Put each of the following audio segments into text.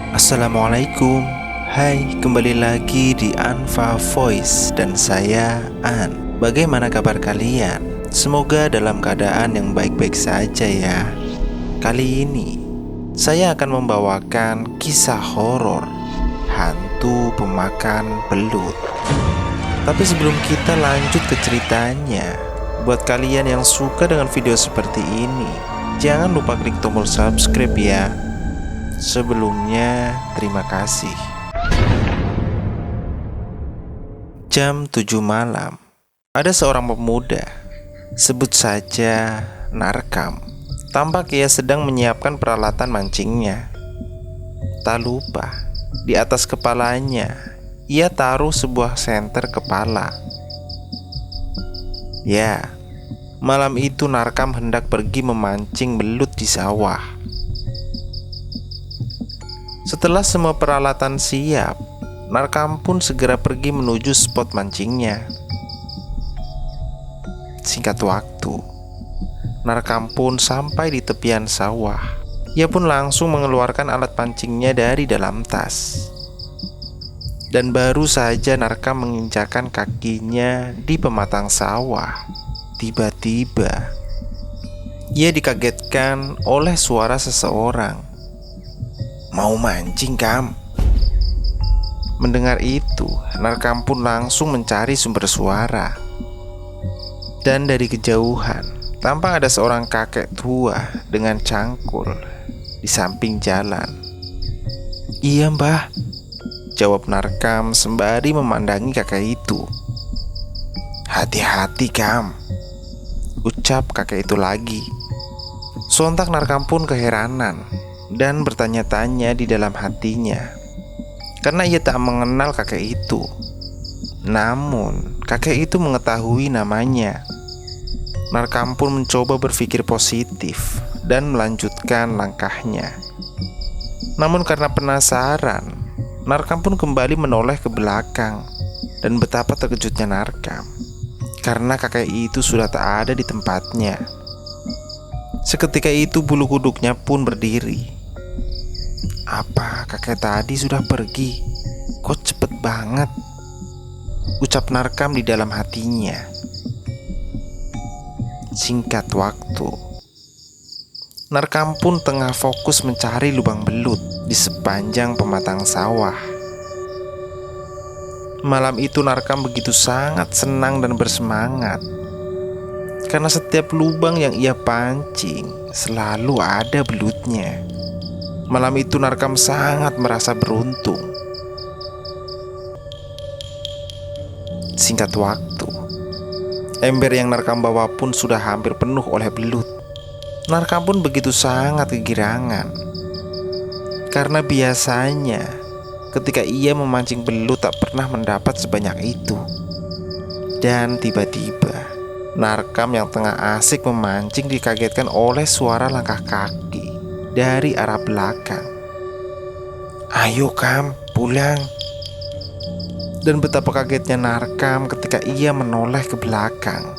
Assalamualaikum. Hai, kembali lagi di Anfa Voice dan saya An. Bagaimana kabar kalian? Semoga dalam keadaan yang baik-baik saja ya. Kali ini saya akan membawakan kisah horor hantu pemakan belut. Tapi sebelum kita lanjut ke ceritanya, buat kalian yang suka dengan video seperti ini, jangan lupa klik tombol subscribe ya. Sebelumnya, terima kasih. Jam 7 malam, ada seorang pemuda, sebut saja Narkam. Tampak ia sedang menyiapkan peralatan mancingnya. Tak lupa, di atas kepalanya, ia taruh sebuah senter kepala. Ya, malam itu Narkam hendak pergi memancing belut di sawah. Setelah semua peralatan siap, Narkam pun segera pergi menuju spot mancingnya. Singkat waktu, Narkam pun sampai di tepian sawah. Ia pun langsung mengeluarkan alat pancingnya dari dalam tas. Dan baru saja Narkam menginjakkan kakinya di pematang sawah, tiba-tiba ia dikagetkan oleh suara seseorang. "Mau mancing, Kam?" Mendengar itu, Narkam pun langsung mencari sumber suara. Dan dari kejauhan, tampak ada seorang kakek tua dengan cangkul di samping jalan. "Iya, Mbah," jawab Narkam sembari memandangi kakek itu. "Hati-hati, Kam," ucap kakek itu lagi. Sontak Narkam pun keheranan dan bertanya-tanya di dalam hatinya, karena ia tak mengenal kakek itu. Namun kakek itu mengetahui namanya. Narkam pun mencoba berpikir positif dan melanjutkan langkahnya. Namun karena penasaran, Narkam pun kembali menoleh ke belakang. Dan betapa terkejutnya Narkam, karena kakek itu sudah tak ada di tempatnya. Seketika itu bulu kuduknya pun berdiri. "Apa kakek tadi sudah pergi? Kok cepet banget?" ucap Narkam di dalam hatinya. Singkat waktu, Narkam pun tengah fokus mencari lubang belut di sepanjang pematang sawah. Malam itu Narkam begitu sangat senang dan bersemangat, karena setiap lubang yang ia pancing selalu ada belutnya. Malam itu Narkam sangat merasa beruntung. Singkat waktu, ember yang Narkam bawa pun sudah hampir penuh oleh belut. Narkam pun begitu sangat kegirangan, karena biasanya ketika ia memancing belut tak pernah mendapat sebanyak itu. Dan tiba-tiba Narkam yang tengah asik memancing dikagetkan oleh suara langkah kaki dari arah belakang. "Ayo, Kam, pulang." Dan betapa kagetnya Narkam ketika ia menoleh ke belakang.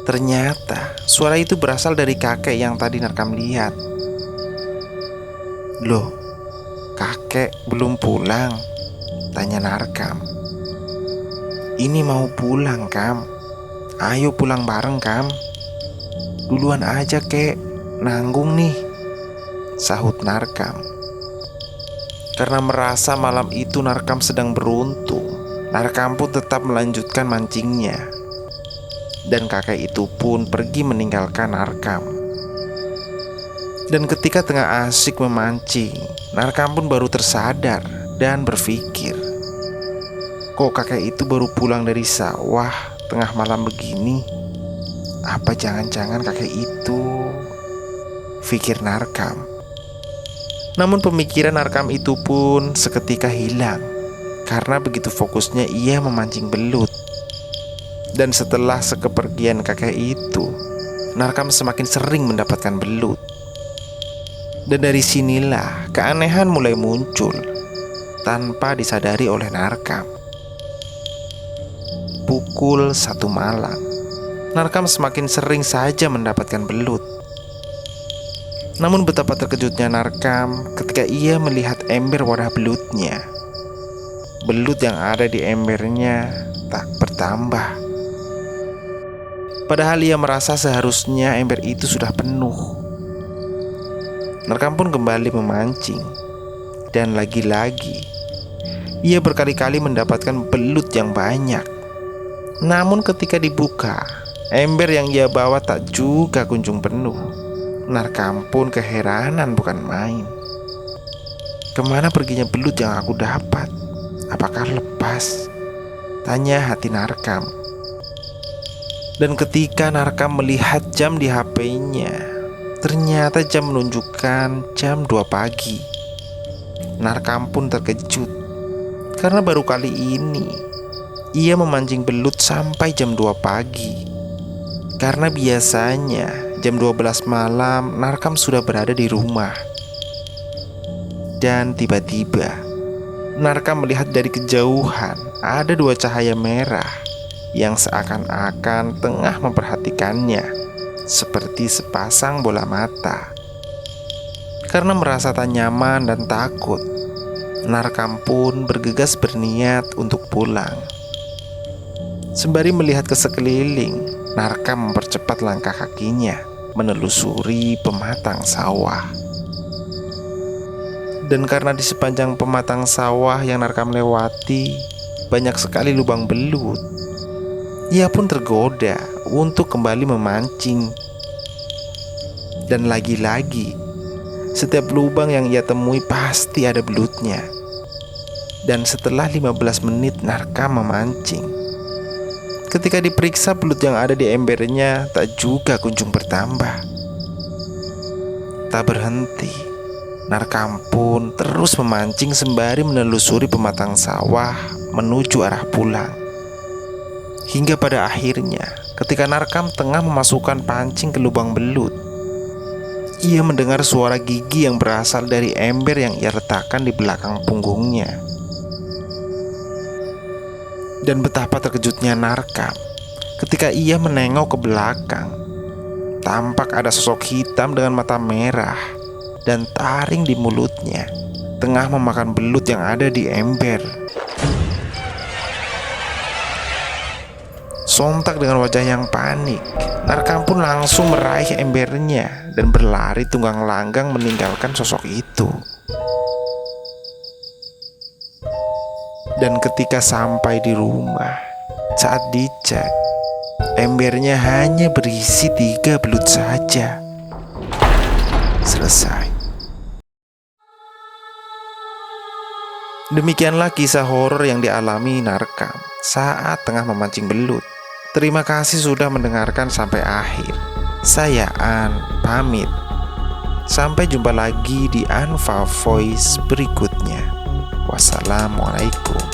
Ternyata suara itu berasal dari kakek yang tadi Narkam lihat. "Loh, kakek belum pulang?" tanya Narkam. "Ini mau pulang, Kam. Ayo pulang bareng, Kam. Duluan aja, kek. Nanggung nih," sahut Narkam. Karena merasa malam itu Narkam sedang beruntung, Narkam pun tetap melanjutkan mancingnya. Dan kakek itu pun pergi meninggalkan Narkam. Dan ketika tengah asik memancing, Narkam pun baru tersadar dan berpikir, kok kakek itu baru pulang dari sawah tengah malam begini? Apa jangan-jangan kakek itu? Pikir Narkam. Namun pemikiran Narkam itu pun seketika hilang, karena begitu fokusnya ia memancing belut. Dan setelah sekepergian kakek itu, Narkam semakin sering mendapatkan belut. Dan dari sinilah keanehan mulai muncul tanpa disadari oleh Narkam. Pukul 1 malam, Narkam semakin sering saja mendapatkan belut. Namun betapa terkejutnya Narkam ketika ia melihat ember wadah belutnya. Belut yang ada di embernya tak bertambah. Padahal ia merasa seharusnya ember itu sudah penuh. Narkam pun kembali memancing. Dan lagi-lagi ia berkali-kali mendapatkan belut yang banyak. Namun ketika dibuka, ember yang ia bawa tak juga kunjung penuh. Narkam pun keheranan bukan main. Kemana perginya belut yang aku dapat? Apakah lepas? Tanya hati Narkam. Dan ketika Narkam melihat jam di HP-nya, ternyata jam menunjukkan jam 2 pagi. Narkam pun terkejut karena baru kali ini ia memancing belut sampai jam 2 pagi. Karena biasanya jam 12 malam Narkam sudah berada di rumah. Dan tiba-tiba Narkam melihat dari kejauhan ada 2 cahaya merah yang seakan-akan tengah memperhatikannya, seperti sepasang bola mata. Karena merasa tak nyaman dan takut, Narkam pun bergegas berniat untuk pulang. Sembari melihat ke sekeliling, Narkam mempercepat langkah kakinya menelusuri pematang sawah. Dan karena di sepanjang pematang sawah yang Narkam lewati banyak sekali lubang belut, ia pun tergoda untuk kembali memancing. Dan lagi-lagi, setiap lubang yang ia temui pasti ada belutnya. Dan setelah 15 menit Narkam memancing, ketika diperiksa belut yang ada di embernya tak juga kunjung bertambah. Tak berhenti, Narkam pun terus memancing sembari menelusuri pematang sawah menuju arah pulang. Hingga pada akhirnya, ketika Narkam tengah memasukkan pancing ke lubang belut, ia mendengar suara gigi yang berasal dari ember yang ia letakkan di belakang punggungnya. Dan betapa terkejutnya Narkam ketika ia menengok ke belakang. Tampak ada sosok hitam dengan mata merah dan taring di mulutnya, tengah memakan belut yang ada di ember. Sontak dengan wajah yang panik, Narkam pun langsung meraih embernya dan berlari tunggang langgang meninggalkan sosok itu. Dan ketika sampai di rumah, saat dicek, embernya hanya berisi 3 belut saja. Selesai. Demikianlah kisah horor yang dialami Narkam saat tengah memancing belut. Terima kasih sudah mendengarkan sampai akhir. Saya An pamit. Sampai jumpa lagi di Anfa Voice berikutnya. Wassalamualaikum.